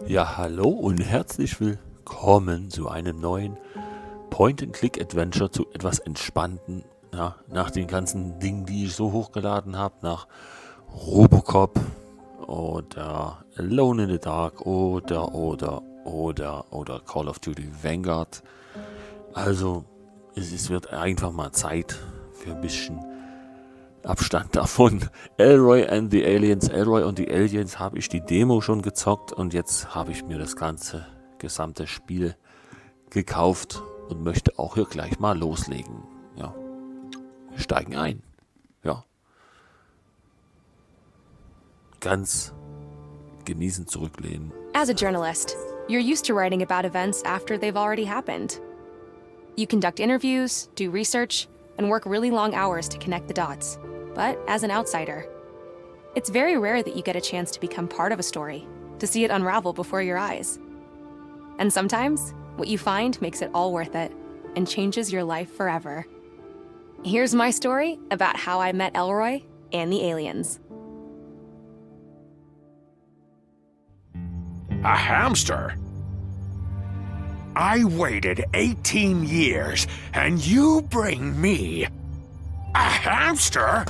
Ja, hallo und herzlich willkommen zu einem neuen Point-and-Click-Adventure, zu etwas entspannten, ja, nach den ganzen Dingen, die ich so hochgeladen habe, nach Robocop oder Alone in the Dark oder Call of Duty Vanguard. Also, es wird einfach mal Zeit für ein bisschen Abstand davon. Elroy and the Aliens. Elroy und die Aliens habe ich die Demo schon gezockt und jetzt habe ich mir das gesamte Spiel gekauft und möchte auch hier gleich mal loslegen. Ja, wir steigen ein. Ja, ganz genießen, zurücklehnen. As a journalist, you're used to writing about events after they've already happened. You conduct interviews, do research, and work really long hours to connect the dots. But as an outsider, it's very rare that you get a chance to become part of a story, to see it unravel before your eyes. And sometimes, what you find makes it all worth it and changes your life forever. Here's my story about how I met Elroy and the aliens. A hamster? I waited 18 years, and you bring me a hamster?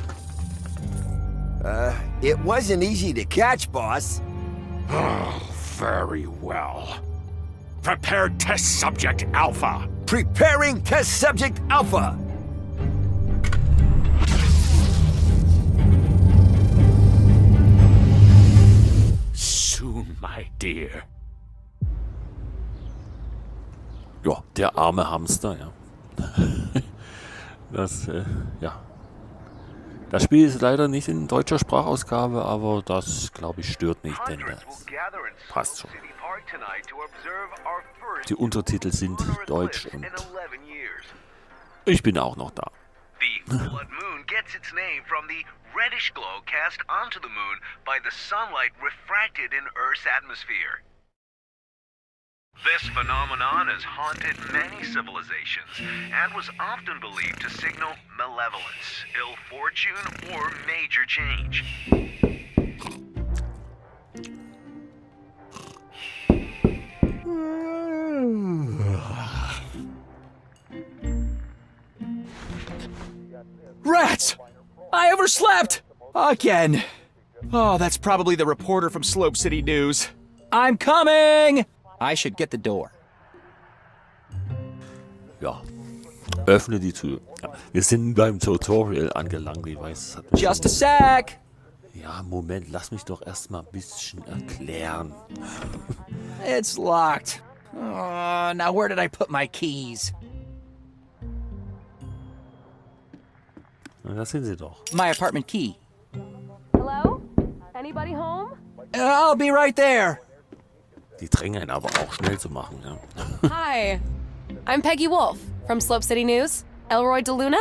It wasn't easy to catch, boss. Oh, very well. Prepare test subject Alpha. Preparing test subject Alpha. Soon, my dear. Ja, der arme Hamster, ja. Ja. Das Spiel ist leider nicht in deutscher Sprachausgabe, aber das, glaube ich, stört nicht, denn das passt schon. Die Untertitel sind deutsch und ich bin auch noch da. The blood moon gets its name from the reddish glow cast onto the moon by the sunlight refracted in Earth's atmosphere. This phenomenon has haunted many civilizations and was often believed to signal malevolence, ill fortune, or major change. Rats! I overslept! Again. Oh, that's probably the reporter from Slope City News. I'm coming! I should get the door. Ja, öffne die Tür. Ja, wir sind beim Tutorial angelangt, ich weiß. Es hat mich Just a sec! Ja, Moment, lass mich doch erstmal ein bisschen erklären. It's locked. Oh, now where did I put my keys? Na, das sind sie doch. My apartment key. Hello? Anybody home? I'll be right there. Die drängen aber auch schnell zu machen, ja. Hi. I'm Peggy Wolf from Slope City News. Elroy DeLuna?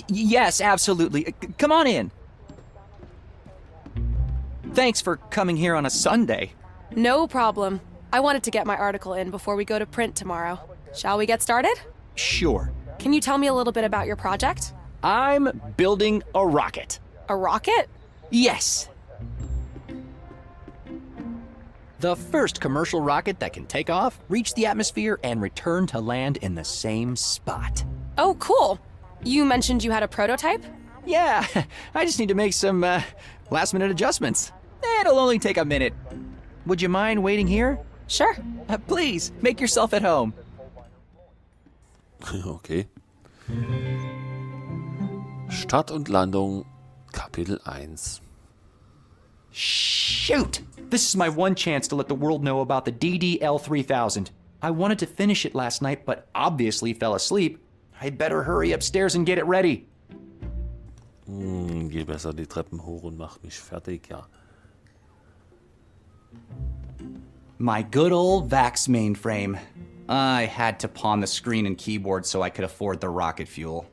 Yes, absolutely. Come on in. Thanks for coming here on a Sunday. No problem. I wanted to get my article in before we go to print tomorrow. Shall we get started? Sure. Can you tell me a little bit about your project? I'm building a rocket. A rocket? Yes. The first commercial rocket that can take off, reach the atmosphere, and return to land in the same spot. Oh, cool. You mentioned you had a prototype? Yeah, I just need to make some last-minute adjustments. It'll only take a minute. Would you mind waiting here? Sure. Please, make yourself at home. Okay. Start und Landung, Kapitel 1. Shoot! This is my one chance to let the world know about the DDL-3000. I wanted to finish it last night, but obviously fell asleep. I'd better hurry upstairs and get it ready. Geh besser die Treppen hoch und mach mich fertig, ja. My good old VAX mainframe. I had to pawn the screen and keyboard so I could afford the rocket fuel.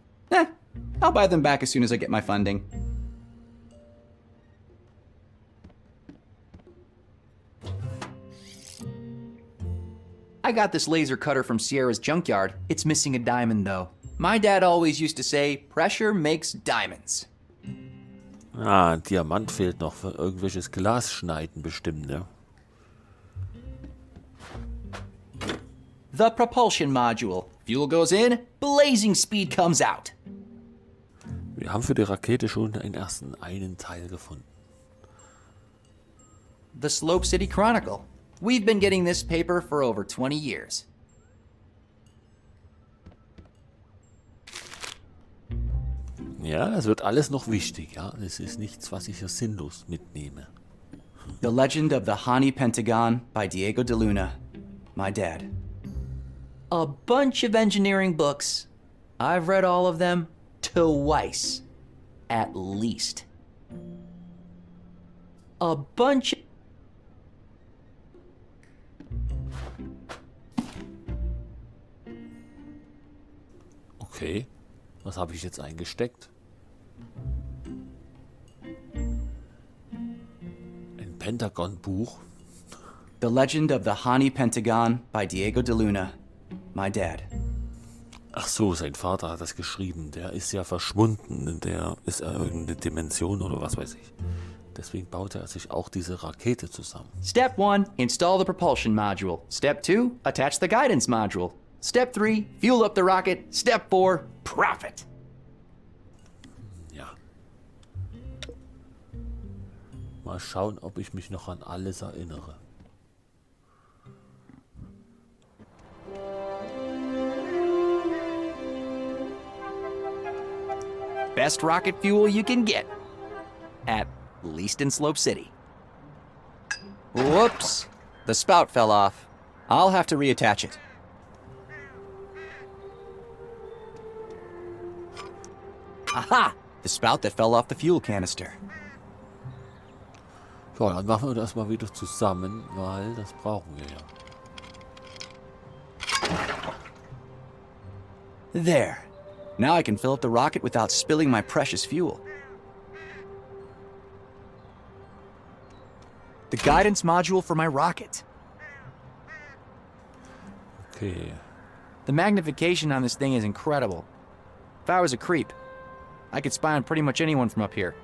I'll buy them back as soon as I get my funding. I got this laser cutter from Sierra's junkyard. It's missing a diamond, though. My dad always used to say, pressure makes diamonds. Ah, ein Diamant fehlt noch für irgendwelches Glasschneiden bestimmt, ne? the propulsion module. Fuel goes in, blazing speed comes out. Wir haben für die Rakete schon einen Teil gefunden. The Slope City Chronicle. We've been getting this paper for over 20 years. Ja, das wird alles noch wichtig, ja. Es ist nichts, was ich hier sinnlos mitnehme. The Legend of the Hani Pentagon by Diego de Luna, my dad. A bunch of engineering books. I've read all of them twice, at least. A bunch. Okay, was habe ich jetzt eingesteckt? Ein Pentagon-Buch. The Legend of the Hani Pentagon by Diego de Luna, my dad. Ach so, sein Vater hat das geschrieben. Der ist ja verschwunden. Der ist ja irgendeine Dimension oder was weiß ich. Deswegen baute er sich auch diese Rakete zusammen. Step 1, install the propulsion module. Step 2, attach the guidance module. Step 3, fuel up the rocket. Step 4, profit. Ja. Mal schauen, ob ich mich noch an alles erinnere. Best rocket fuel you can get. At least in Slope City. Whoops. The spout fell off. I'll have to reattach it. Aha! The spout that fell off the fuel canister. So, dann machen wir das mal wieder zusammen, weil das brauchen wir ja. There. Now I can fill up the rocket without spilling my precious fuel. The guidance module for my rocket. Okay. The magnification on this thing is incredible. If I was a creep, I could spy on pretty much anyone from up here.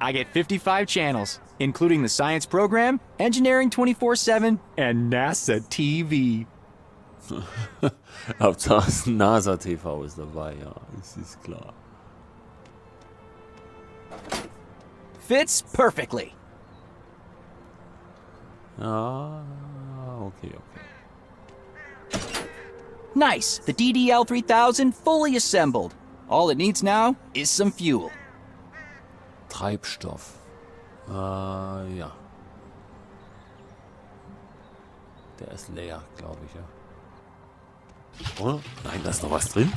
I get 55 channels, including the science program, engineering 24/7, and NASA TV. Hauptsache das NASA TV ist dabei, ja, das ist klar. Fits perfectly. Ja, okay. Nice, the DDL-3000 fully assembled. All it needs now is some fuel. Treibstoff. Ja. Der ist leer, glaube ich, ja. Oder? Nein, da ist noch was drin.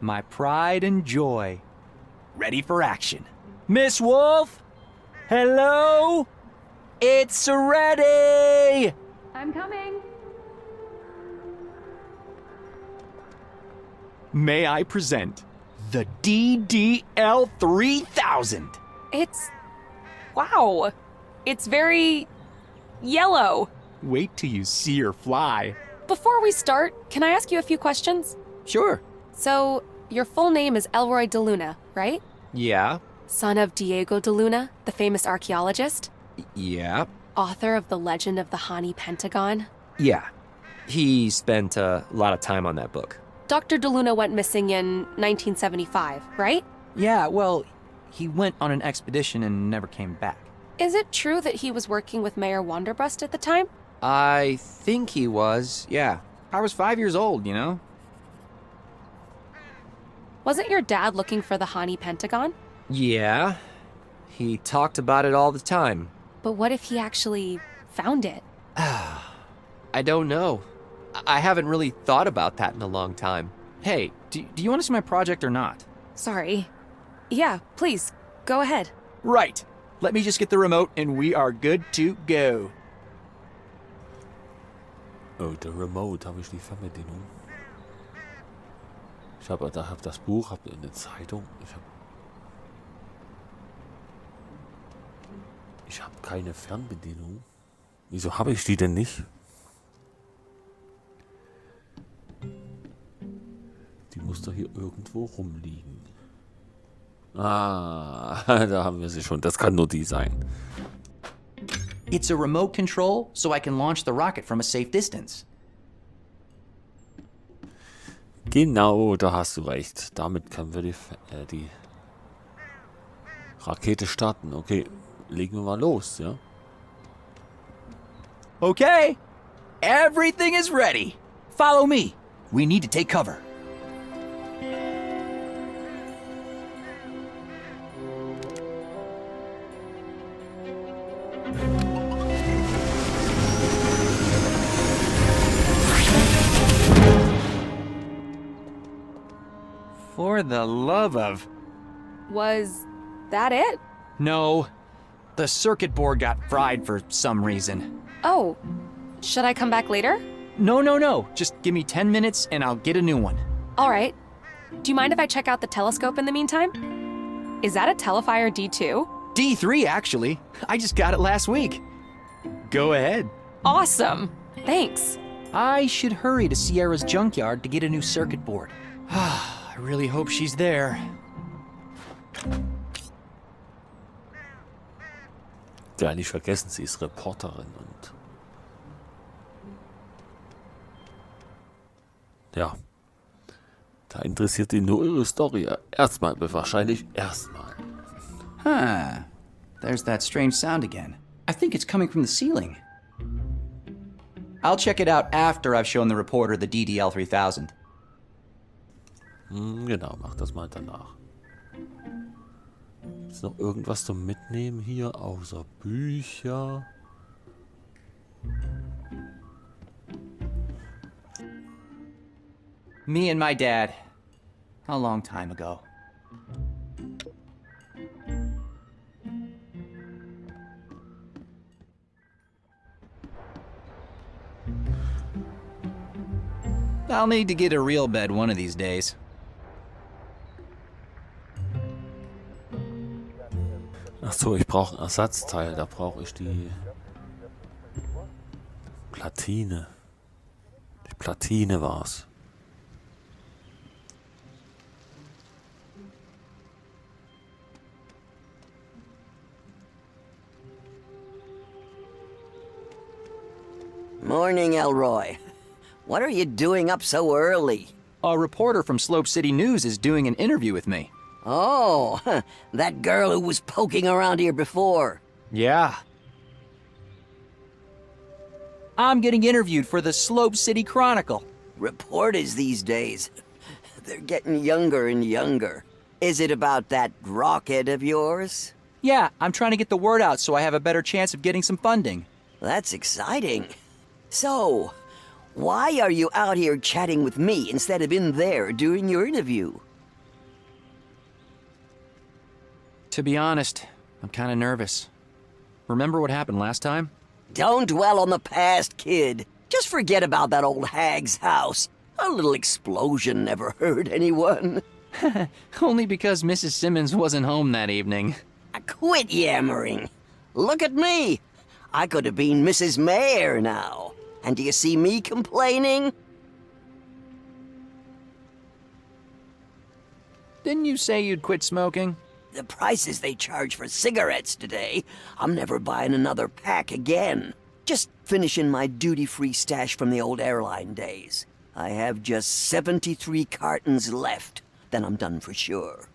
My pride and joy. Ready for action. Miss Wolf? Hello? It's ready! I'm coming. May I present the DDL-3000? Wow. It's very yellow. Wait till you see her fly. Before we start, can I ask you a few questions? Sure. So, your full name is Elroy de Luna, right? Yeah. Son of Diego de Luna, the famous archaeologist? Yeah. Author of The Legend of the Hani Pentagon? Yeah. He spent a lot of time on that book. Dr. de Luna went missing in 1975, right? Yeah, well, he went on an expedition and never came back. Is it true that he was working with Mayor Wanderbust at the time? I think he was, yeah. I was 5 years old, you know? Wasn't your dad looking for the Hani Pentagon? Yeah. He talked about it all the time. But what if he actually found it? I don't know. I haven't really thought about that in a long time. Hey, do you want to see my project or not? Sorry. Yeah, please, go ahead. Right. Let me just get the remote and we are good to go. Oh, der Remote, habe ich die Fernbedienung. Ich habe das Buch, habe eine Zeitung. Ich habe keine Fernbedienung. Wieso habe ich die denn nicht? Die muss doch hier irgendwo rumliegen. Ah, da haben wir sie schon. Das kann nur die sein. It's a remote control, so I can launch the rocket from a safe distance. Genau, da hast du recht. Damit können wir die Rakete starten. Okay, legen wir mal los, ja? Okay, everything is ready. Follow me. We need to take cover. For the love of... Was that it? No, the circuit board got fried for some reason. Oh, should I come back later? No. Just give me 10 minutes and I'll get a new one. All right. Do you mind if I check out the telescope in the meantime? Is that a Telefire D2? D3, actually. I just got it last week. Go ahead. Awesome. Thanks. I should hurry to Sierra's junkyard to get a new circuit board. I really hope she's there. Ja, nicht vergessen, sie ist Reporterin und ja, da interessiert ihn nur ihre Story. Wahrscheinlich erstmal. Huh. There's that strange sound again. I think it's coming from the ceiling. I'll check it out after I've shown the reporter the DDL 3000. Genau, mach das mal danach. Ist noch irgendwas zum Mitnehmen hier, außer Bücher? Me and my dad. A long time ago. I'll need to get a real bed one of these days. Ach so, ich brauche ein Ersatzteil. Da brauche ich die Platine. Die Platine war's. Morning, Elroy. What are you doing up so early? A reporter from Slope City News is doing an interview with me. Oh, that girl who was poking around here before. Yeah. I'm getting interviewed for the Slope City Chronicle. Reporters these days, they're getting younger and younger. Is it about that rocket of yours? Yeah, I'm trying to get the word out so I have a better chance of getting some funding. That's exciting. So, why are you out here chatting with me instead of in there during your interview? To be honest, I'm kind of nervous. Remember what happened last time? Don't dwell on the past, kid. Just forget about that old hag's house. A little explosion never hurt anyone. Only because Mrs. Simmons wasn't home that evening. Quit yammering. Look at me. I could have been Mrs. Mayor now. And do you see me complaining? Didn't you say you'd quit smoking? The prices they charge for cigarettes today, I'm never buying another pack again. Just finishing my duty-free stash from the old airline days. I have just 73 cartons left. Then I'm done for sure.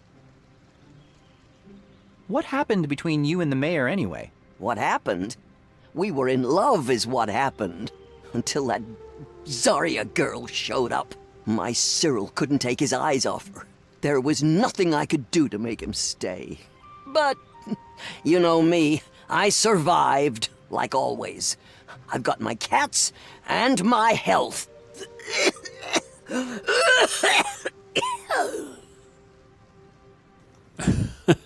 What happened between you and the mayor anyway? What happened? We were in love is what happened. Until that Zarya girl showed up. My Cyril couldn't take his eyes off her. There was nothing I could do to make him stay. But, you know me, I survived, like always. I've got my cats and my health.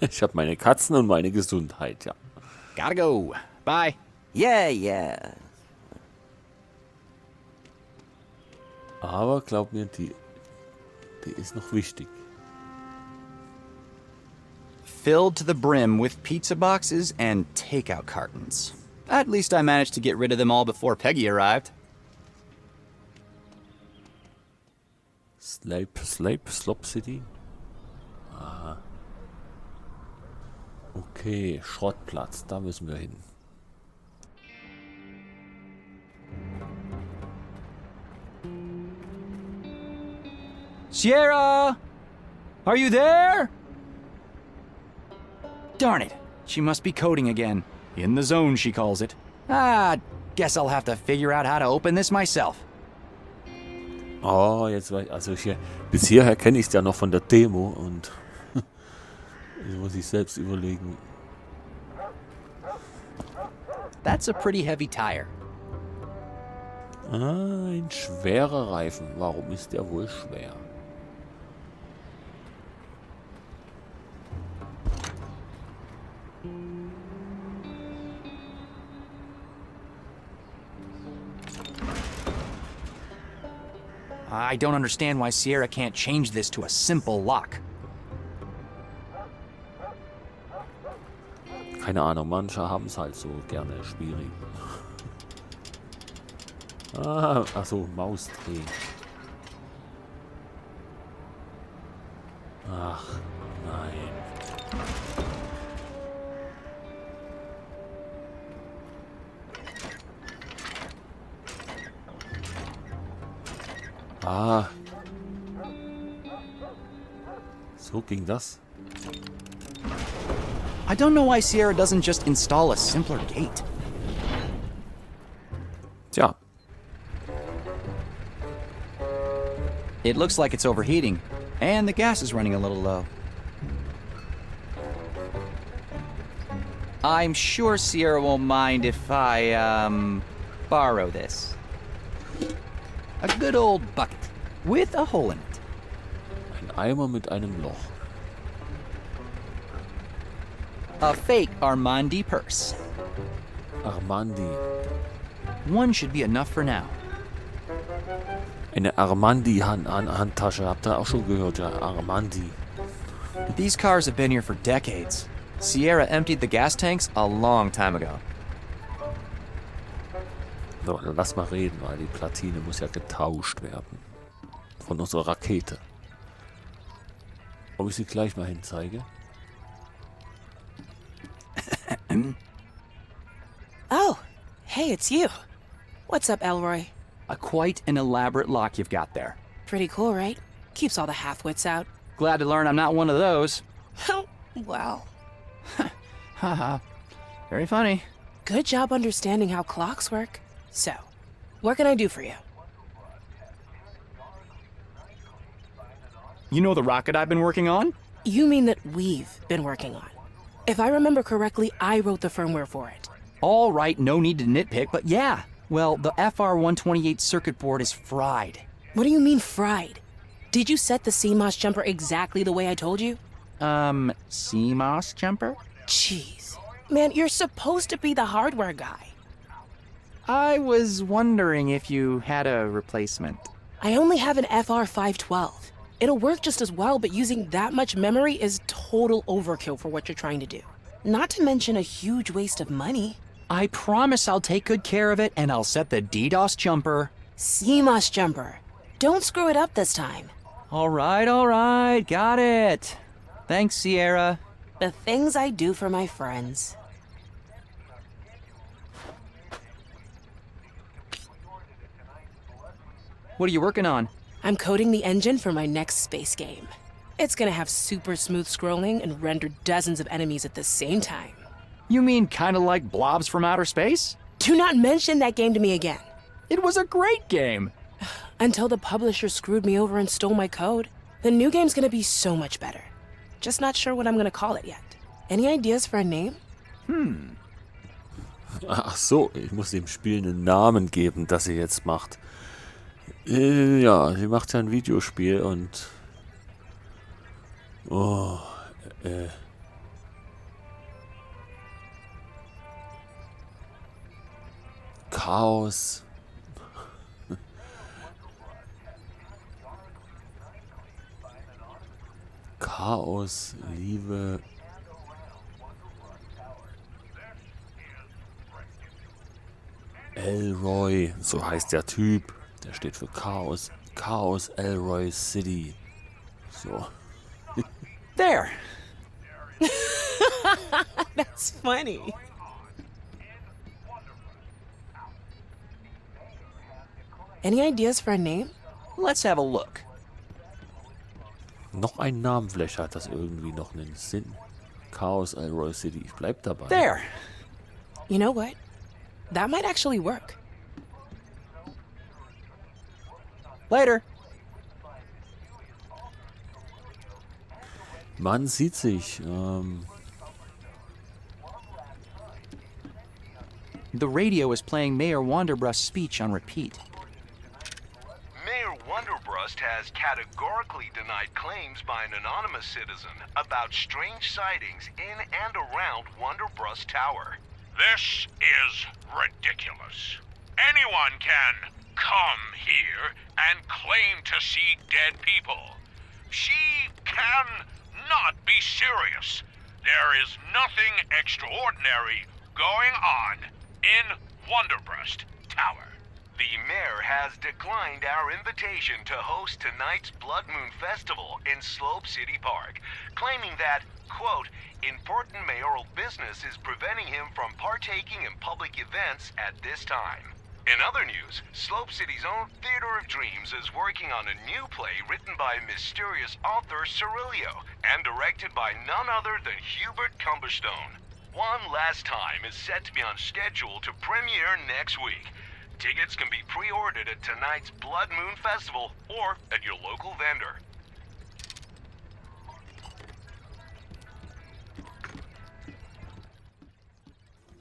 Ich habe meine Katzen und meine Gesundheit, ja. Gotta go. Bye. Yeah. Aber glaub mir, die ist noch wichtig. Filled to the brim with pizza boxes and takeout cartons. At least I managed to get rid of them all before Peggy arrived. Slop City. Aha. Okay, Schrottplatz, da müssen wir hin. Sierra! Are you there? Darn it. She must be coding again. In the zone, she calls it. Guess I'll have to figure out how to open this myself. Oh, jetzt also bis hierher kenne ich es ja noch von der Demo und jetzt muss ich selbst überlegen. That's a pretty heavy tire. Ein schwerer Reifen. Warum ist der wohl schwer? I don't understand why Sierra can't change this to a simple lock. Keine Ahnung, manche haben es halt so gerne schwierig. Achso, Mausdrehen. Ach, nein. So ging das. I don't know why Sierra doesn't just install a simpler gate. Tja, It looks like it's overheating, and the gas is running a little low. I'm sure Sierra won't mind if I, borrow this. A good old bucket with a hole in it. ein Eimer mit einem Loch. A fake Armandi purse. Armandi. One should be enough for now. Eine Armandi-Handtasche. Habt ihr auch schon gehört? Ja, Armandi. These cars have been here for decades. Sierra emptied the gas tanks a long time ago. So, dann lass mal reden, weil die Platine muss ja getauscht werden. Von unserer Rakete. Ob ich sie gleich mal hinzeige? Oh, hey, it's you. What's up, Elroy? Quite an elaborate lock you've got there. Pretty cool, right? Keeps all the half-wits out. Glad to learn I'm not one of those. Wow. Haha. Very funny. Good job understanding how clocks work. So, what can I do for you? You know the rocket I've been working on? You mean that we've been working on? If I remember correctly, I wrote the firmware for it. All right, no need to nitpick, but yeah. Well, the FR128 circuit board is fried. What do you mean fried? Did you set the CMOS jumper exactly the way I told you? CMOS jumper? Jeez. Man, you're supposed to be the hardware guy. I was wondering if you had a replacement. I only have an FR512. It'll work just as well, but using that much memory is total overkill for what you're trying to do. Not to mention a huge waste of money. I promise I'll take good care of it, and I'll set the DDoS jumper. CMOS jumper. Don't screw it up this time. All right, got it. Thanks, Sierra. The things I do for my friends. What are you working on? I'm coding the engine for my next space game. It's gonna have super smooth scrolling and render dozens of enemies at the same time. You mean kind of like Blobs from Outer Space? Do not mention that game to me again. It was a great game. Until the publisher screwed me over and stole my code. The new game's gonna be so much better. Just not sure what I'm gonna call it yet. Any ideas for a name? Ach so, ich muss dem Spiel einen Namen geben, das sie jetzt macht. Ja, sie macht ja ein Videospiel und... Chaos. Chaos, Liebe. Elroy, so heißt der Typ. Der steht für Chaos. Chaos Elroy City. So. There. That's funny. Any ideas for a name? Let's have a look. Noch einen Namen, vielleicht hat das irgendwie noch einen Sinn. Chaos Elroy City, ich bleib dabei. There. You know what? That might actually work. Later. Man sieht sich. The radio is playing Mayor Wanderbrust's speech on repeat. Mayor Wonderbrust has categorically denied claims by an anonymous citizen about strange sightings in and around Wonderbrust Tower. This is ridiculous. Anyone can come here and claim to see dead people. She can not be serious. There is nothing extraordinary going on in Wonderbrust Tower. The mayor has declined our invitation to host tonight's Blood Moon Festival in Slope City Park, claiming that, quote, important mayoral business is preventing him from partaking in public events at this time. In other news, Slope City's own Theater of Dreams is working on a new play written by mysterious author Cirilio and directed by none other than Hubert Cumberstone. One Last Time is set to be on schedule to premiere next week. Tickets can be pre-ordered at tonight's Blood Moon Festival or at your local vendor.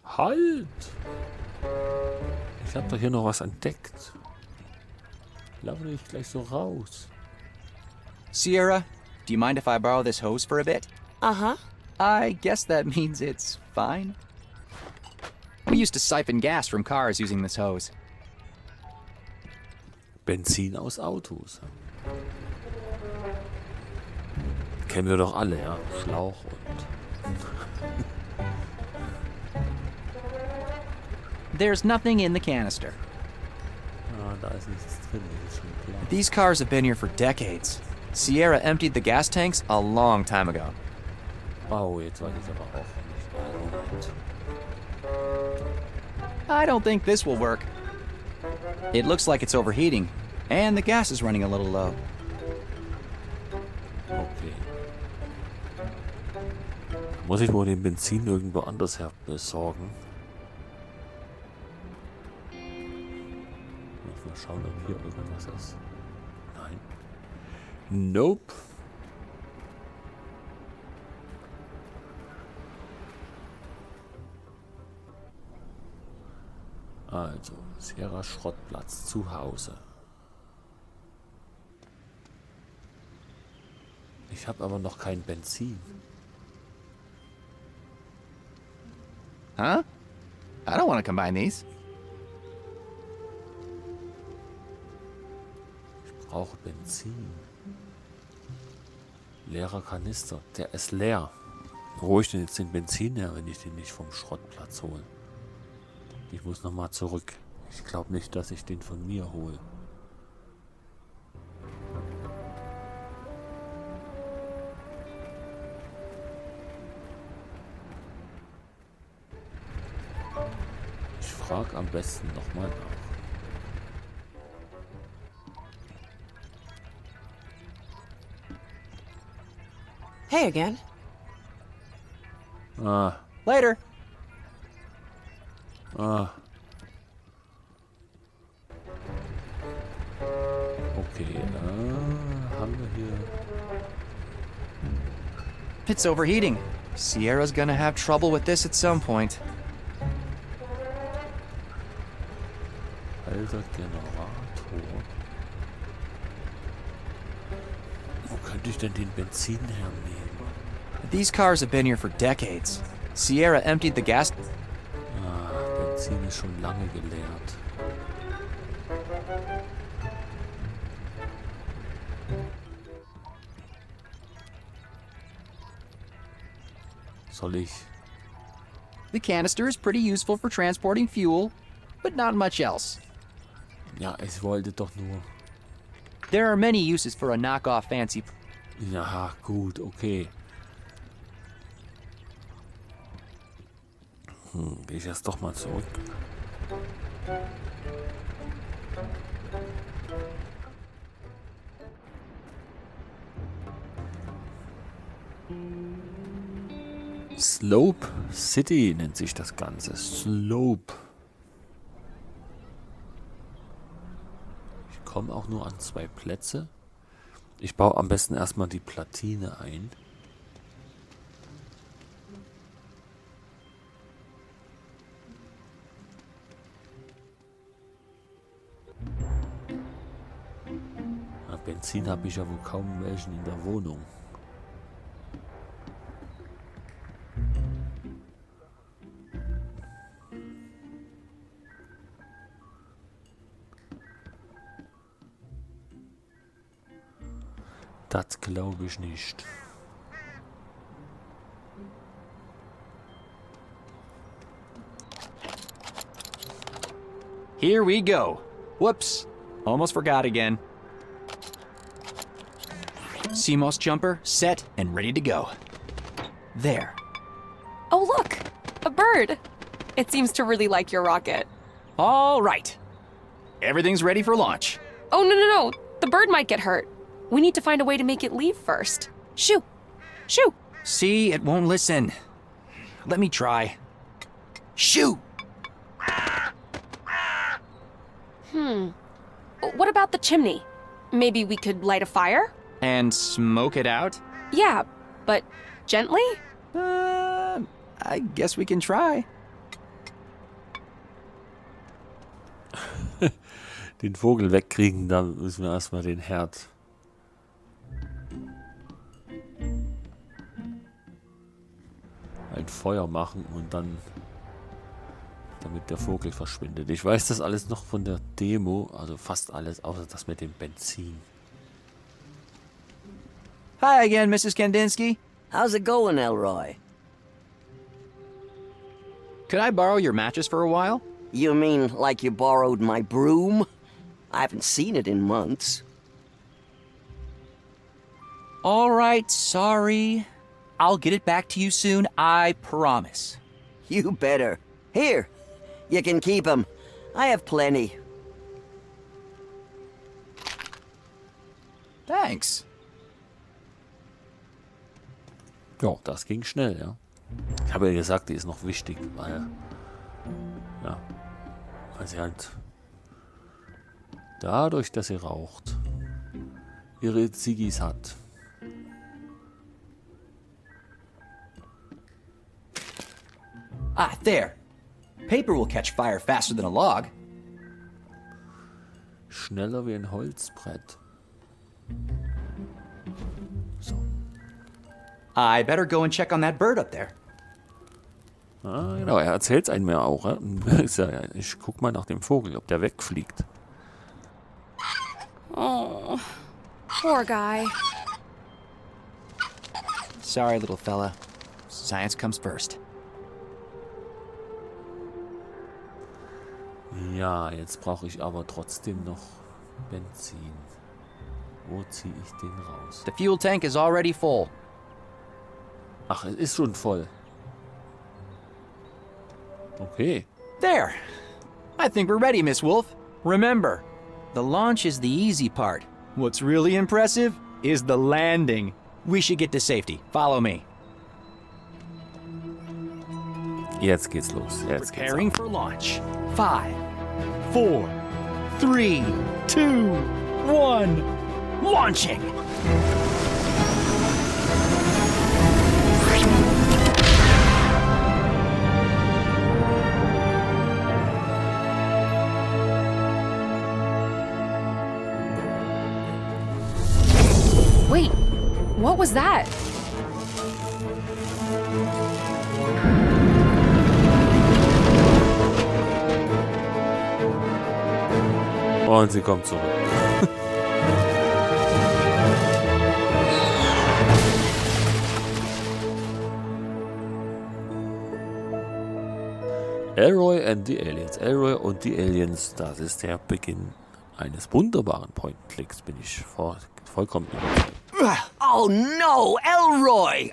Halt! Ich habe doch hier noch was entdeckt. Laufe nicht gleich so raus. Sierra, do you mind if I borrow this hose for a bit? Uh-huh. I guess that means it's fine. We used to siphon gas from cars using this hose. Benzin aus Autos. Kennen wir doch alle, ja. Schlauch und... There's nothing in the canister. Ah, da ist nichts drin, das ist schon klar. These cars have been here for decades. Sierra emptied the gas tanks a long time ago. Oh, jetzt weiß ich aber auch nicht. Moment. I don't think this will work. It looks like it's overheating, and the gas is running a little low. Okay. Muss ich wohl den Benzin irgendwo anders her besorgen? Mal schauen, ob hier irgendwas ist. Nein. Nope. Also, Sierra Schrottplatz zu Hause. Ich habe aber noch kein Benzin. Huh? I don't want to combine these. Ich brauche Benzin. Leerer Kanister. Der ist leer. Wo hole ich denn jetzt den Benzin her, wenn ich den nicht vom Schrottplatz hole? Ich muss nochmal zurück. Ich glaube nicht, dass ich den von mir hole. Ich frage am besten nochmal nach. Hey again. Ah, Later. ah. Okay, haben wir hier... It's overheating. Sierra's gonna have trouble with this at some point. Alter Generator. Wo könnte ich denn den Benzin hernehmen? These cars have been here for decades. Sierra emptied the gas... Ah, Benzin ist schon lange geleert. Soll ich... The canister is pretty useful for transporting fuel, but not much else. Ja, ich wollte doch nur... There are many uses for a knockoff fancy... Ja, gut, okay. Gehe ich jetzt doch mal zurück. Slope City nennt sich das Ganze. Slope. Ich komme auch nur an 2 Plätze. Ich baue am besten erstmal die Platine ein. Na, Benzin habe ich ja wohl kaum welchen in der Wohnung. Das glaube ich nicht. Here we go. Whoops. Almost forgot again. CMOS jumper set and ready to go. There. Oh, look! A bird! It seems to really like your rocket. All right. Everything's ready for launch. Oh, no. The bird might get hurt. We need to find a way to make it leave first. Shoo! Shoo! See, it won't listen. Let me try. Shoo! What about the chimney? Maybe we could light a fire? And smoke it out? Yeah, but gently? I guess we can try. Den Vogel wegkriegen, da müssen wir erstmal den Herd. Ein Feuer machen und dann, damit der Vogel verschwindet. Ich weiß das alles noch von der Demo, also fast alles, außer das mit dem Benzin. Hi again, Mrs. Kandinsky. How's it going, Elroy? Could I borrow your mattress for a while? You mean like you borrowed my broom? I haven't seen it in months. All right, sorry. I'll get it back to you soon, I promise. You better. Here, you can keep 'em. I have plenty. Thanks. Ja, das ging schnell, ja. Ich habe ja gesagt, die ist noch wichtig, weil sie halt dadurch, dass sie raucht, ihre Ziggis hat. Ah, there. Paper will catch fire faster than a log. Schneller wie ein Holzbrett. So. I better go and check on that bird up there. Ah, genau, er erzählt es einem ja auch. Ich guck mal nach dem Vogel, ob der wegfliegt. Oh, poor guy. Sorry, little fella. Science comes first. Ja, jetzt brauche ich aber trotzdem noch Benzin. Wo ziehe ich den raus? The fuel tank is already full. Ach, es ist schon voll. Okay. There. I think we're ready, Miss Wolf. Remember, the launch is the easy part. What's really impressive is the landing. We should get to safety. Follow me. Jetzt geht's los. Jetzt geht's Preparing for launch. 5, 4, 3, 2, 1. Launching! Wait, what was that? Und sie kommt zurück. Elroy and the Aliens. Elroy und die Aliens, das ist der Beginn eines wunderbaren Point-and-Clicks, bin ich vollkommen überzeugt. Oh no, Elroy!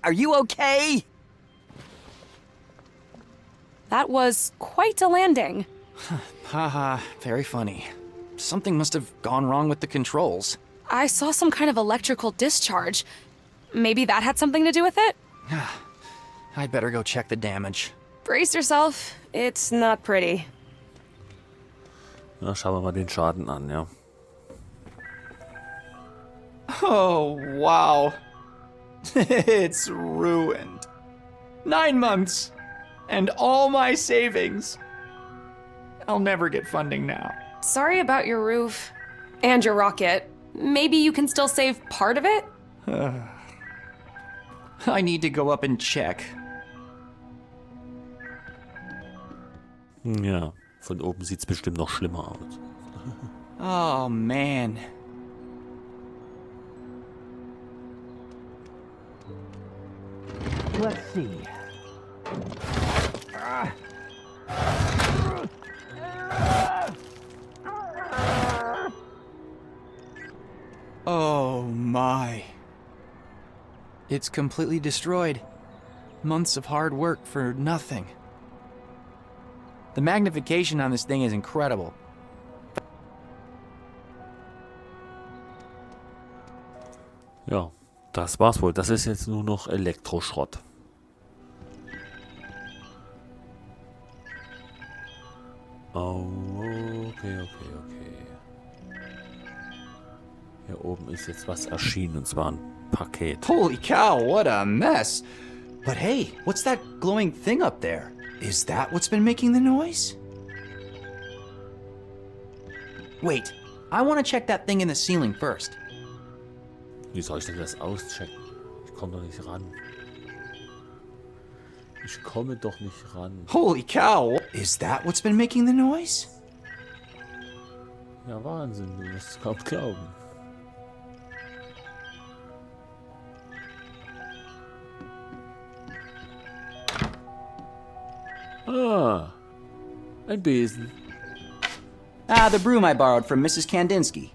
Are you okay? That was quite a landing. Haha, very funny. Something must have gone wrong with the controls. I saw some kind of electrical discharge. Maybe that had something to do with it? I'd better go check the damage. Brace yourself. It's not pretty. Na, schauen wir mal den Schaden an, ja. Oh, wow. It's ruined. 9 months. And all my savings. I'll never get funding now. Sorry about your roof. And your rocket. Maybe you can still save part of it? I need to go up and check. Ja, von oben sieht's bestimmt noch schlimmer aus. Oh, man. Let's see. Oh my. It's completely destroyed. Months of hard work for nothing. The magnification on this thing is incredible. Ja, das war's wohl. Das ist jetzt nur noch Elektroschrott. Oh, okay. Hier oben ist jetzt was erschienen, und zwar ein Paket. Holy cow, what a mess. But hey, what's that glowing thing up there? Is that what's been making the noise? Wait, I want to check that thing in the ceiling first. Wie soll ich denn das auschecken? Ich komme doch nicht ran. Ich komme doch nicht ran. Holy cow, is that what's been making the noise? Ja, Wahnsinn, du wirst es kaum glauben. Ah, ein Besen. Ah, the broom I borrowed from Mrs. Kandinsky.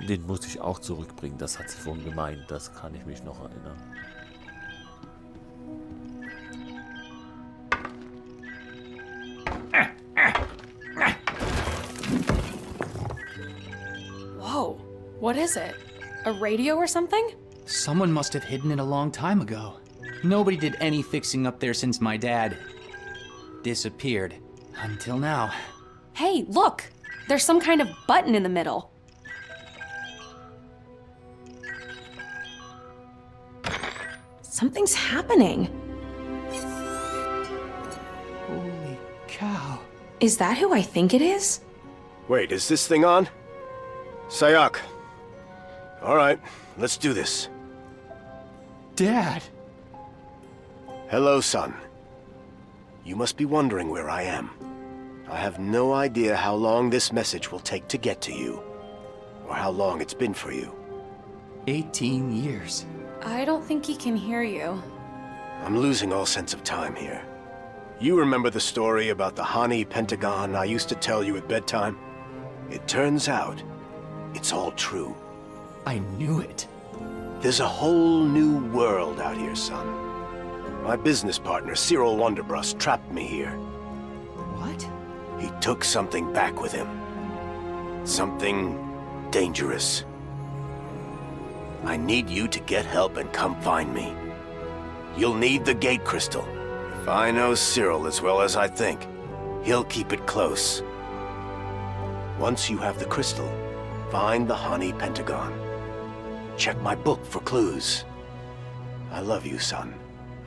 Den muss ich auch zurückbringen, das hat sie vorhin gemeint, das kann ich mich noch erinnern. Whoa, what is it? A radio or something? Someone must have hidden it a long time ago. Nobody did any fixing up there since my dad disappeared. Until now. Hey, look! There's some kind of button in the middle. Something's happening. Holy cow. Is that who I think it is? Wait, is this thing on? Sayak. All right, let's do this. Dad! Hello, son. You must be wondering where I am. I have no idea how long this message will take to get to you, or how long it's been for you. 18 years. I don't think he can hear you. I'm losing all sense of time here. You remember the story about the Hani Pentagon I used to tell you at bedtime? It turns out, it's all true. I knew it. There's a whole new world out here, son. My business partner, Cyril Wonderbrust, trapped me here. What? He took something back with him. Something dangerous. I need you to get help and come find me. You'll need the gate crystal. If I know Cyril as well as I think, he'll keep it close. Once you have the crystal, find the Hani Pentagon. Check my book for clues. I love you, son.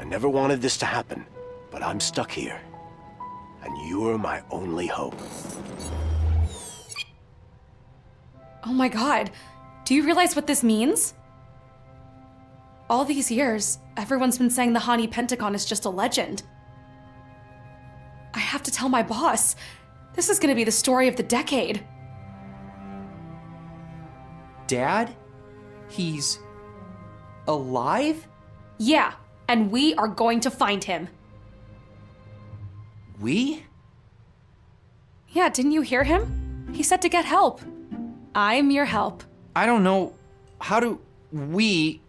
I never wanted this to happen, but I'm stuck here. And you're my only hope. Oh my god, do you realize what this means? All these years, everyone's been saying the Hani Pentagon is just a legend. I have to tell my boss. This is gonna be the story of the decade. Dad? He's alive? Yeah, and we are going to find him. We? Yeah, didn't you hear him? He said to get help. I'm your help. I don't know. How do we...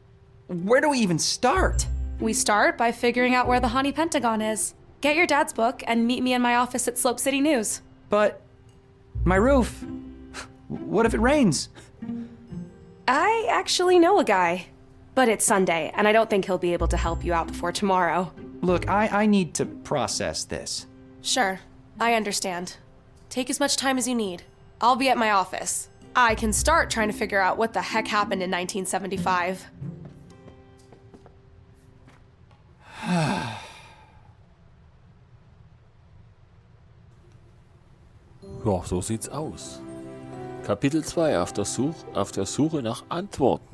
Where do we even start? We start by figuring out where the Hani Pentagon is. Get your dad's book and meet me in my office at Slope City News. But... my roof... What if it rains? I actually know a guy. But it's Sunday, and I don't think he'll be able to help you out before tomorrow. Look, I need to process this. Sure, I understand. Take as much time as you need. I'll be at my office. I can start trying to figure out what the heck happened in 1975. Ja, so sieht's aus. Kapitel 2, auf der Suche nach Antworten.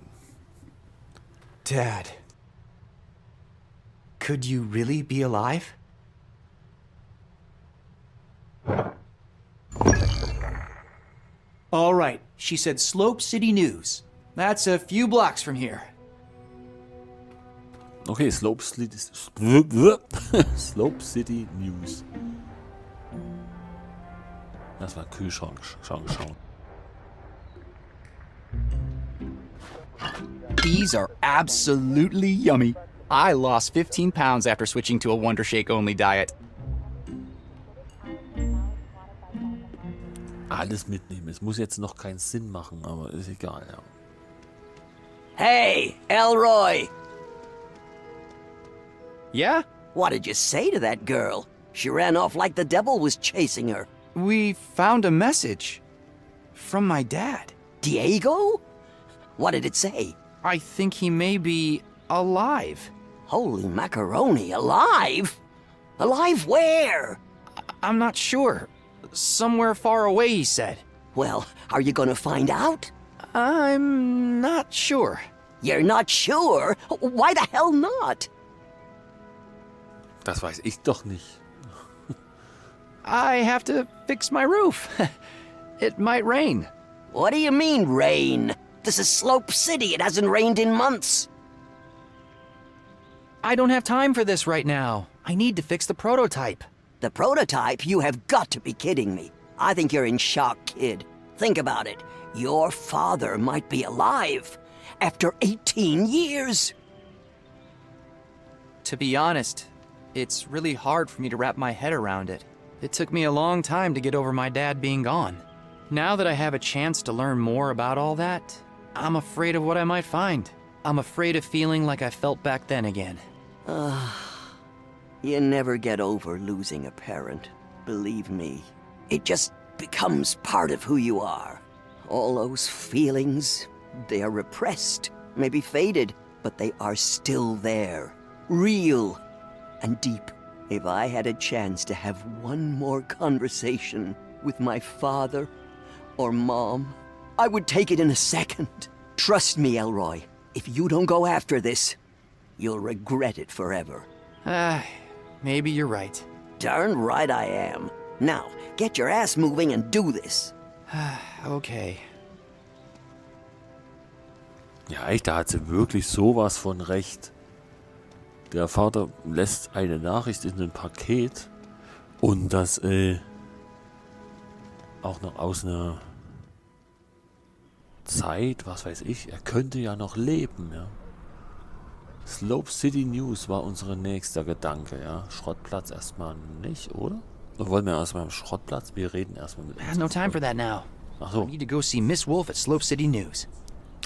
Dad. Could you really be alive? All right, she said Slope City News. That's a few blocks from here. Okay, Slope City News. Lass mal Kühlschrank schauen. These are absolutely yummy. I lost 15 pounds after switching to a Wonder Shake only diet. Alles mitnehmen. Es muss jetzt noch keinen Sinn machen, aber ist egal, ja. Hey, Elroy! Yeah? What did you say to that girl? She ran off like the devil was chasing her. We found a message from my dad. Diego? What did it say? I think he may be alive. Holy macaroni, alive? Alive where? I'm not sure. Somewhere far away, he said. Well, are you gonna find out? I'm not sure. You're not sure? Why the hell not? Das weiß ich doch nicht. I have to fix my roof. It might rain. What do you mean, rain? This is Slope City. It hasn't rained in months. I don't have time for this right now. I need to fix the prototype. The prototype? You have got to be kidding me. I think you're in shock, kid. Think about it. Your father might be alive after 18 years. To be honest, it's really hard for me to wrap my head around it. It took me a long time to get over my dad being gone. Now that I have a chance to learn more about all that, I'm afraid of what I might find. I'm afraid of feeling like I felt back then again. You never get over losing a parent. Believe me. It just becomes part of who you are. All those feelings, they are repressed, maybe faded, but they are still there. Real and deep. If I had a chance to have one more conversation with my father or mom, I would take it in a second. Trust me, Elroy. If you don't go after this, you'll regret it forever. Maybe you're right. Darn right I am. Now, get your ass moving and do this. Okay. Ja, echt, da hat sie wirklich sowas von recht. Der Vater lässt eine Nachricht in ein Paket und das auch noch aus einer Zeit, was weiß ich, er könnte ja noch leben, ja. Slope City News war unser nächster Gedanke, ja. Schrottplatz erstmal nicht, oder? Oder wollen wir erstmal am Schrottplatz? Wir reden erstmal mit I have no time for that now. Ach I so. need to go see Miss Wolf at Slope City News.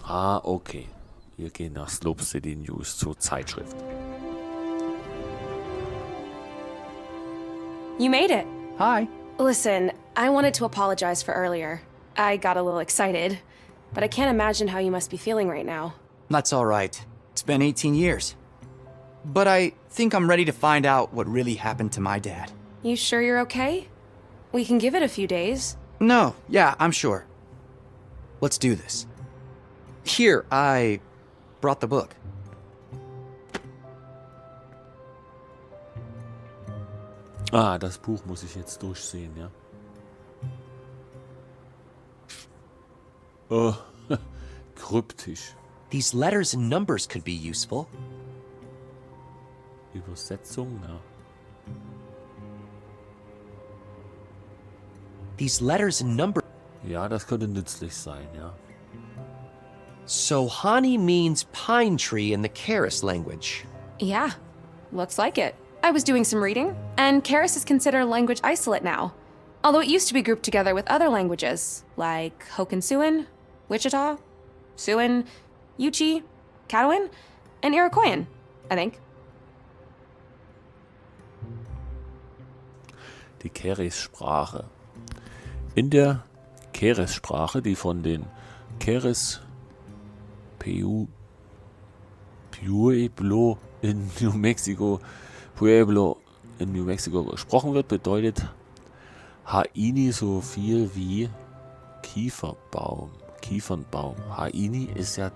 Ah, okay. Wir gehen nach Slope City News zur Zeitschrift. You made it. Hi. Listen, I wanted to apologize for earlier. I got a little excited, but I can't imagine how you must be feeling right now. That's all right. It's been 18 years. But I think I'm ready to find out what really happened to my dad. You sure you're okay? We can give it a few days. No, yeah, I'm sure. Let's do this. Here, I brought the book. Ah, das Buch muss ich jetzt durchsehen, ja. Oh, kryptisch. These letters and numbers could be useful. Übersetzung, ja. These letters and numbers. Ja, das könnte nützlich sein, ja. So Hani means pine tree in the Karis language. Yeah, looks like it. I was doing some reading, and Karis is considered a language isolate now. Although it used to be grouped together with other languages, like Hokansuan, Wichita, Siouan, Yuchi, Caddoan. and Iroquoian, I think. Die Keres-Sprache. In der Keres-Sprache, die von den Keres Pueblo in New Mexico gesprochen wird, bedeutet Haini so viel wie Kiefernbaum. Haini ist ja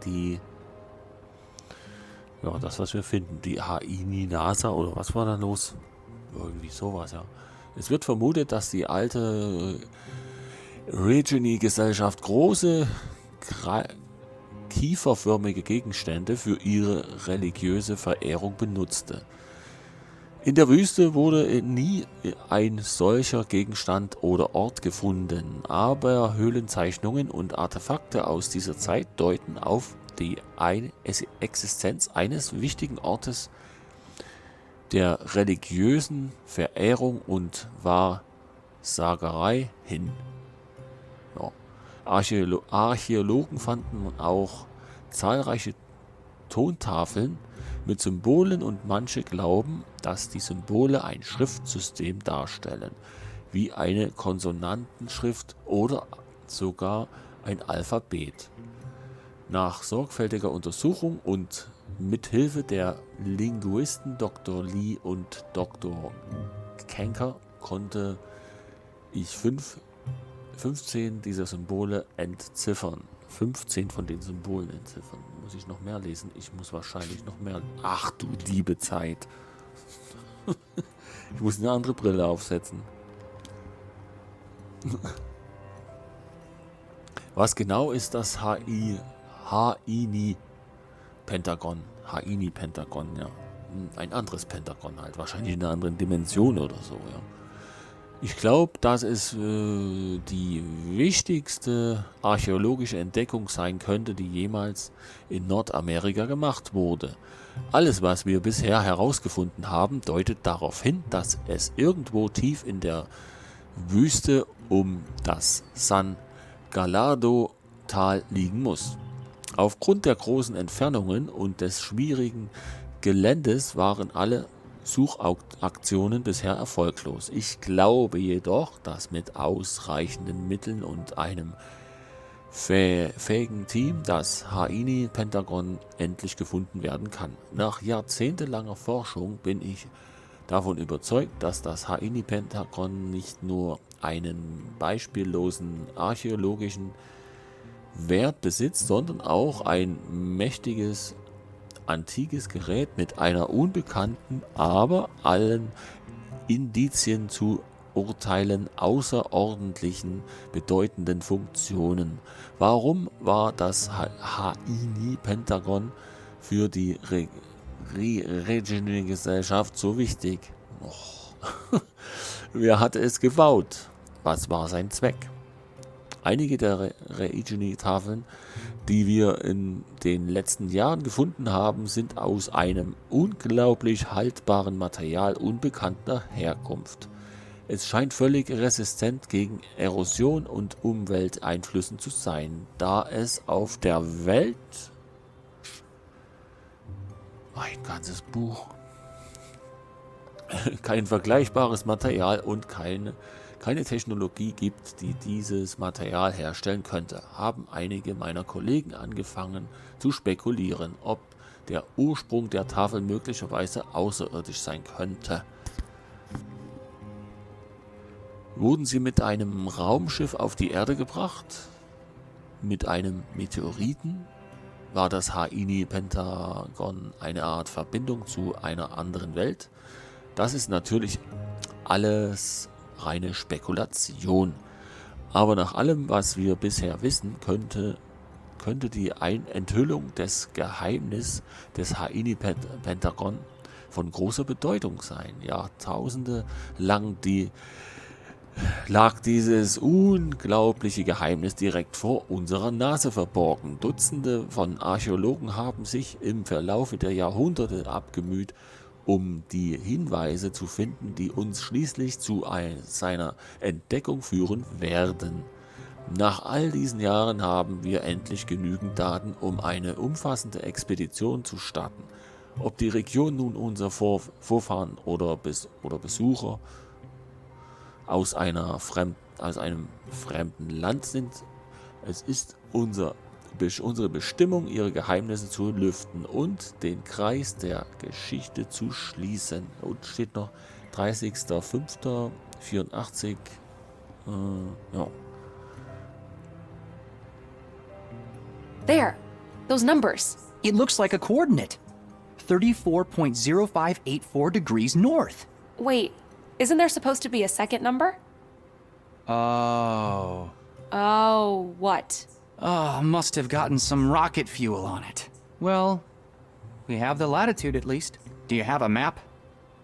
das, was wir finden. Die Haini-Nasa oder was war da los? Irgendwie sowas, ja. Es wird vermutet, dass die alte Regini-Gesellschaft große kieferförmige Gegenstände für ihre religiöse Verehrung benutzte. In der Wüste wurde nie ein solcher Gegenstand oder Ort gefunden, aber Höhlenzeichnungen und Artefakte aus dieser Zeit deuten auf die Existenz eines wichtigen Ortes der religiösen Verehrung und Wahrsagerei hin. Ja. Archäologen fanden auch zahlreiche Tontafeln mit Symbolen und manche glauben, dass die Symbole ein Schriftsystem darstellen, wie eine Konsonantenschrift oder sogar ein Alphabet. Nach sorgfältiger Untersuchung und mithilfe der Linguisten Dr. Lee und Dr. Kenker konnte ich 15 dieser Symbole entziffern. 15 von den Symbolen entziffern. Muss ich noch mehr lesen? Ich muss wahrscheinlich noch mehr. Ach du liebe Zeit. Ich muss eine andere Brille aufsetzen. Was genau ist das Haini-Pentagon? Haini-Pentagon, ja. Ein anderes Pentagon halt. Wahrscheinlich in einer anderen Dimension oder so, ja. Ich glaube, dass es die wichtigste archäologische Entdeckung sein könnte, die jemals in Nordamerika gemacht wurde. Alles, was wir bisher herausgefunden haben, deutet darauf hin, dass es irgendwo tief in der Wüste um das San Gallardo-Tal liegen muss. Aufgrund der großen Entfernungen und des schwierigen Geländes waren alle Suchaktionen bisher erfolglos. Ich glaube jedoch, dass mit ausreichenden Mitteln und einem fähigen Team das Haini-Pentagon endlich gefunden werden kann. Nach jahrzehntelanger Forschung bin ich davon überzeugt, dass das Haini-Pentagon nicht nur einen beispiellosen archäologischen Wert besitzt, sondern auch ein mächtiges antikes Gerät mit einer unbekannten, aber allen Indizien zu urteilen außerordentlichen bedeutenden Funktionen. Warum war das Haini-Pentagon für die Regini-Gesellschaft so wichtig? Wer hatte es gebaut? Was war sein Zweck? Einige der Regini-Tafeln, die wir in den letzten Jahren gefunden haben, sind aus einem unglaublich haltbaren Material unbekannter Herkunft. Es scheint völlig resistent gegen Erosion und Umwelteinflüssen zu sein, da es auf der Welt ein ganzes Buch kein vergleichbares Material und keine Technologie gibt, die dieses Material herstellen könnte, haben einige meiner Kollegen angefangen zu spekulieren, ob der Ursprung der Tafel möglicherweise außerirdisch sein könnte. Wurden sie mit einem Raumschiff auf die Erde gebracht? Mit einem Meteoriten? War das Haini-Pentagon eine Art Verbindung zu einer anderen Welt? Das ist natürlich alles reine Spekulation. Aber nach allem, was wir bisher wissen, könnte die Enthüllung des Geheimnisses des Haini-Pentagon von großer Bedeutung sein. Jahrtausende lang lag dieses unglaubliche Geheimnis direkt vor unserer Nase verborgen. Dutzende von Archäologen haben sich im Verlauf der Jahrhunderte abgemüht, um die Hinweise zu finden, die uns schließlich zu seiner Entdeckung führen werden. Nach all diesen Jahren haben wir endlich genügend Daten, um eine umfassende Expedition zu starten. Ob die Region nun unser Vorfahren oder Besucher aus einem fremden Land sind, es ist unsere Bestimmung, ihre Geheimnisse zu lüften und den Kreis der Geschichte zu schließen. Und steht noch 30.05.84. Ja. There, those numbers. It looks like a coordinate. 34.0584 degrees north. Wait, isn't there supposed to be a second number? Oh. Oh, what? Oh, must have gotten some rocket fuel on it. Well, we have the latitude at least. Do you have a map?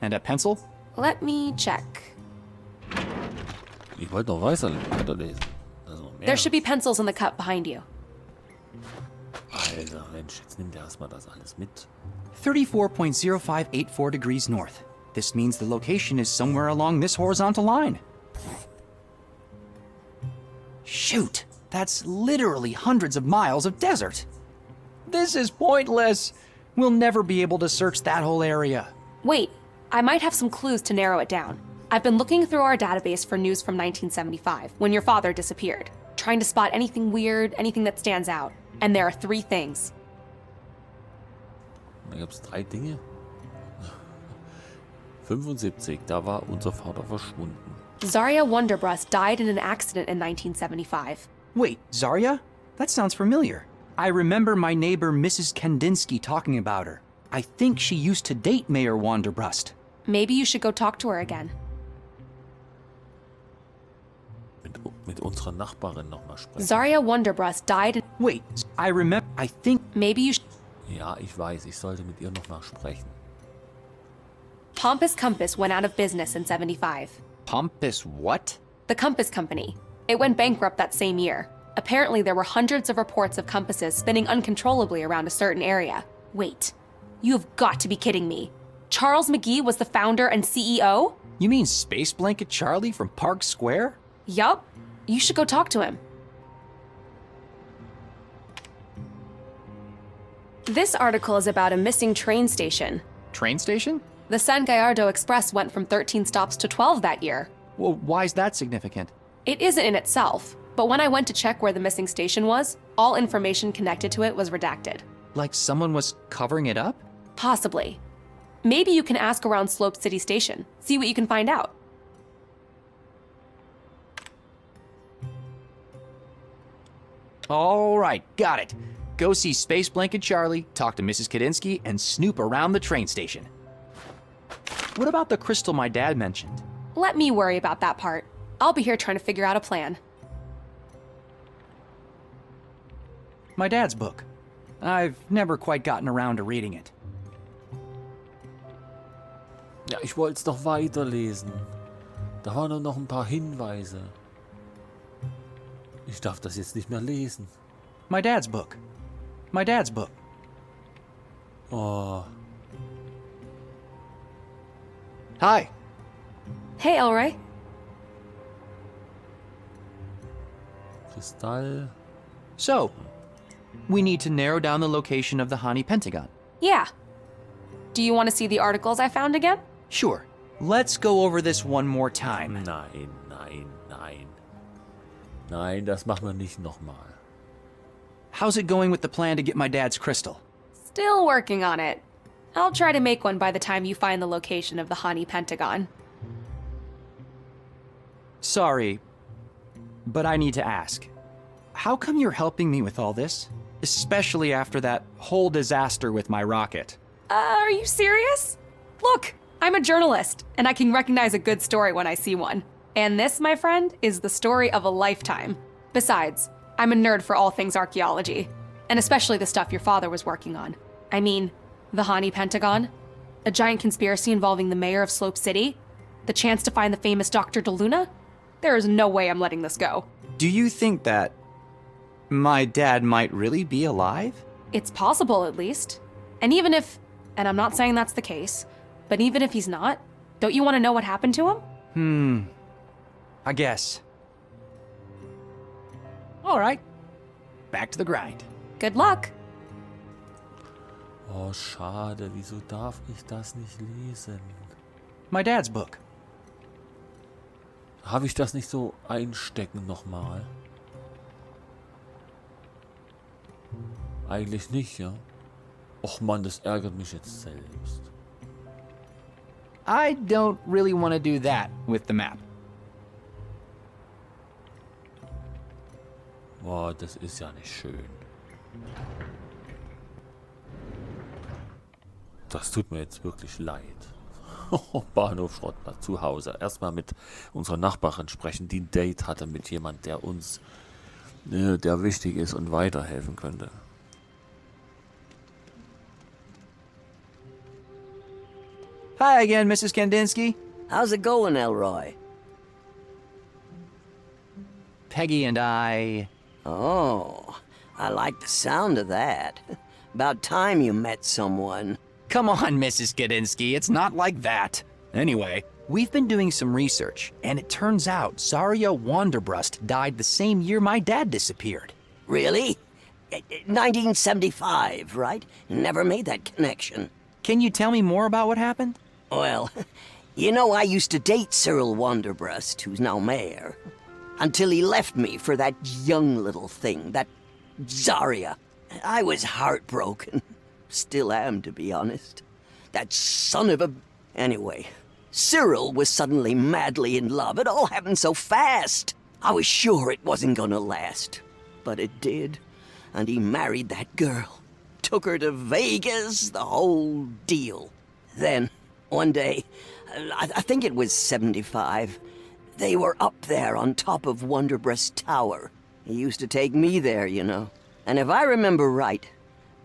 And a pencil? Let me check. Ich wollte noch weiterlesen. Also noch mehr. There should be pencils in the cup behind you. Alter, Mensch, jetzt nimmt er erstmal das alles mit. 34.0584 degrees north. This means the location is somewhere along this horizontal line. Shoot, that's literally hundreds of miles of desert. This is pointless. We'll never be able to search that whole area. Wait, I might have some clues to narrow it down. I've been looking through our database for news from 1975, when your father disappeared, trying to spot anything weird, anything that stands out. And there are 3 things. Da gab es 3 Dinge. 75, da war unser Vater verschwunden. Zarya Wonderbrust died in an accident in 1975. Wait, Zarya? That sounds familiar. I remember my neighbor Mrs. Kandinsky talking about her. I think she used to date Mayor Wonderbrust. Maybe you should go talk to her again. Mit unserer Nachbarin nochmal sprechen. Zarya Wonderbrust died in... Wait, I remember. I think. Maybe you should... Ja, ich weiß, ich sollte mit ihr nochmal sprechen. Pompous Compass went out of business in 75. Pompous what? The Compass Company. It went bankrupt that same year. Apparently, there were hundreds of reports of compasses spinning uncontrollably around a certain area. Wait, you have got to be kidding me. Charles McGee was the founder and CEO? You mean Space Blanket Charlie from Park Square? Yup. You should go talk to him. This article is about a missing train station. Train station? The San Gallardo Express went from 13 stops to 12 that year. Well, why is that significant? It isn't in itself, but when I went to check where the missing station was, all information connected to it was redacted. Like someone was covering it up? Possibly. Maybe you can ask around Slope City Station, see what you can find out. All right, got it. Go see Space Blanket Charlie, talk to Mrs. Kadinsky, and snoop around the train station. What about the crystal my dad mentioned? Let me worry about that part. I'll be here trying to figure out a plan. My dad's book. I've never quite gotten around to reading it. Ja, ich wollte es doch weiterlesen. Da waren nur noch ein paar Hinweise. Ich darf das jetzt nicht mehr lesen. My dad's book. My dad's book. Oh, Hi. Hey, Elroy. Kristall. So, we need to narrow down the location of the Hani Pentagon. Yeah. Do you want to see the articles I found again? Sure. Let's go over this one more time. Nein, nein, nein. Nein, das machen wir nicht nochmal. How's it going with the plan to get my dad's crystal? Still working on it. I'll try to make one by the time you find the location of the Hani Pentagon. Sorry, but I need to ask. How come you're helping me with all this? Especially after that whole disaster with my rocket. Are you serious? Look, I'm a journalist, and I can recognize a good story when I see one. And this, my friend, is the story of a lifetime. Besides, I'm a nerd for all things archaeology, and especially the stuff your father was working on. I mean, the Hani Pentagon, a giant conspiracy involving the mayor of Slope City, the chance to find the famous Dr. DeLuna. There is no way I'm letting this go. Do you think that my dad might really be alive? It's possible, at least. And even if, and I'm not saying that's the case, but even if he's not, don't you want to know what happened to him? I guess. All right. Back to the grind. Good luck. Oh, schade. Wieso darf ich das nicht lesen? My dad's book. Habe ich das nicht so einstecken nochmal? Eigentlich nicht, ja. Och Mann, das ärgert mich jetzt selbst. I don't really want to do that with the map. Boah, das ist ja nicht schön. Das tut mir jetzt wirklich leid. Bahnhof Schrottplatz zu Hause. Erstmal mit unserer Nachbarin sprechen, die ein Date hatte mit jemand, der uns, der wichtig ist und weiterhelfen könnte. Hi again, Mrs. Kandinsky. How's it going, Elroy? Peggy and I... Oh, I like the sound of that. About time you met someone. Come on, Mrs. Kandinsky, it's not like that. Anyway, we've been doing some research, and it turns out Zarya Wanderbrust died the same year my dad disappeared. Really? 1975, right? Never made that connection. Can you tell me more about what happened? Well, you know, I used to date Cyril Wanderbrust, who's now mayor, until he left me for that young little thing, that Zarya. I was heartbroken. Still am, to be honest. That son of a... Anyway, Cyril was suddenly madly in love. It all happened so fast. I was sure it wasn't gonna last. But it did. And he married that girl. Took her to Vegas, the whole deal. Then, one day, I think it was 75, they were up there on top of Wanderbrust Tower. He used to take me there, you know. And if I remember right,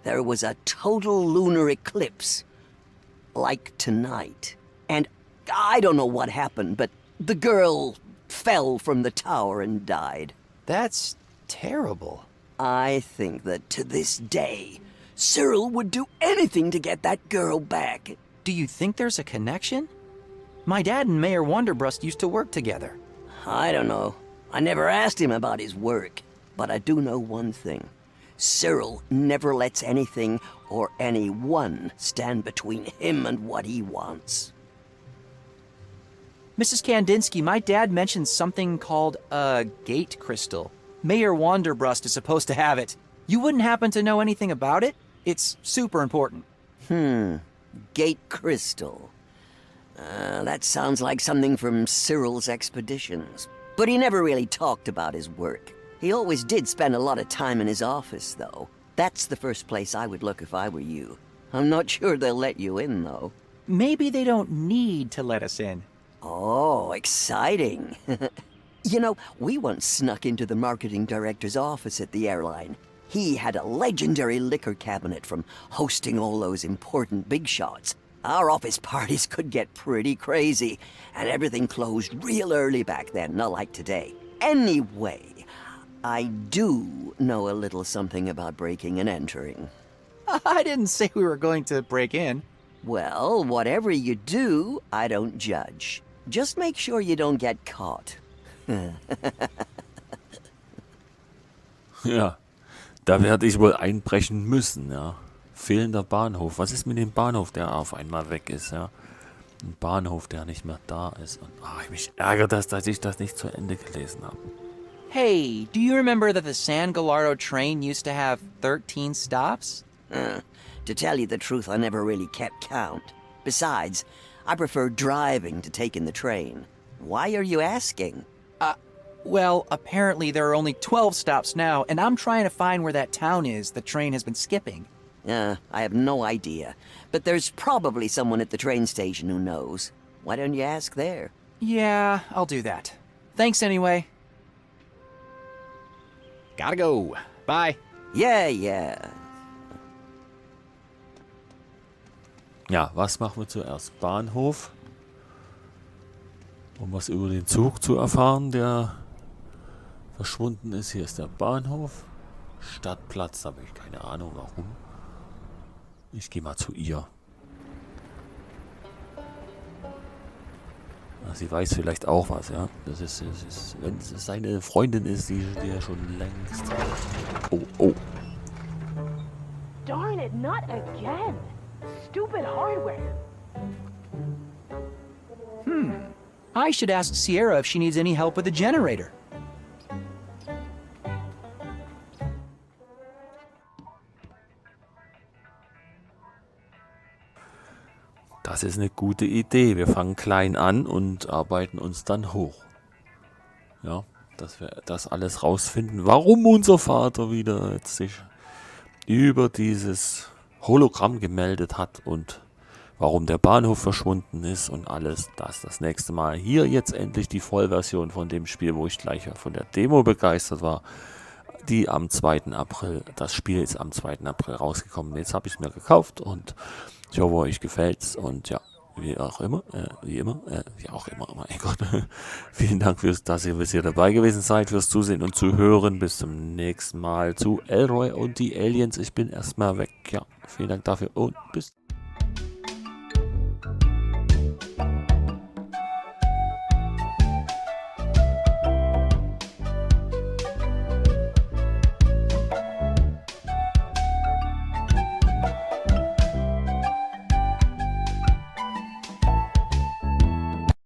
there was a total lunar eclipse. Like tonight. And I don't know what happened, but the girl fell from the tower and died. That's terrible. I think that to this day, Cyril would do anything to get that girl back. Do you think there's a connection? My dad and Mayor Wanderbrust used to work together. I don't know. I never asked him about his work. But I do know one thing. Cyril never lets anything or anyone stand between him and what he wants. Mrs. Kandinsky, my dad mentioned something called a gate crystal. Mayor Wanderbrust is supposed to have it. You wouldn't happen to know anything about it? It's super important. Gate crystal. That sounds like something from Cyril's expeditions. But he never really talked about his work. He always did spend a lot of time in his office, though. That's the first place I would look if I were you. I'm not sure they'll let you in, though. Maybe they don't need to let us in. Oh, exciting. You know, we once snuck into the marketing director's office at the airline. He had a legendary liquor cabinet from hosting all those important big shots. Our office parties could get pretty crazy, and everything closed real early back then, not like today. Anyway, I do know a little something about breaking and entering. I didn't say we were going to break in. Well, whatever you do, I don't judge. Just make sure you don't get caught. Ja, da werde ich wohl einbrechen müssen, ja. Fehlender Bahnhof. Was ist mit dem Bahnhof, der auf einmal weg ist, ja? Ein Bahnhof, der nicht mehr da ist. Und mich ärgert das, dass ich das nicht zu Ende gelesen habe. Hey, do you remember that the San Gallardo train used to have 13 stops? To tell you the truth, I never really kept count. Besides, I prefer driving to taking the train. Why are you asking? Well, apparently there are only 12 stops now, and I'm trying to find where that town is the train has been skipping. I have no idea. But there's probably someone at the train station who knows. Why don't you ask there? Yeah, I'll do that. Thanks anyway. Gotta go. Bye. Yeah. Ja, was machen wir zuerst? Bahnhof. Um was über den Zug zu erfahren, der verschwunden ist. Hier ist der Bahnhof. Stadtplatz, da habe ich keine Ahnung warum. Ich gehe mal zu ihr. Sie weiß vielleicht auch was, ja. Das ist wenn es seine Freundin ist, die er schon längst... Oh, oh. Darn it, not again. Stupid hardware. I should ask Sierra if she needs any help with the generator. Das ist eine gute Idee. Wir fangen klein an und arbeiten uns dann hoch. Ja, dass wir das alles rausfinden, warum unser Vater wieder jetzt sich über dieses Hologramm gemeldet hat und warum der Bahnhof verschwunden ist und alles das nächste Mal. Hier jetzt endlich die Vollversion von dem Spiel, wo ich gleich von der Demo begeistert war, die am 2. April, das Spiel ist am 2. April rausgekommen. Jetzt habe ich es mir gekauft und ich hoffe, euch gefällt's und ja, wie auch immer, mein Gott. Vielen Dank dass ihr bis hier dabei gewesen seid, fürs Zusehen und Zuhören. Bis zum nächsten Mal zu Elroy und die Aliens. Ich bin erstmal weg. Ja, vielen Dank dafür und bis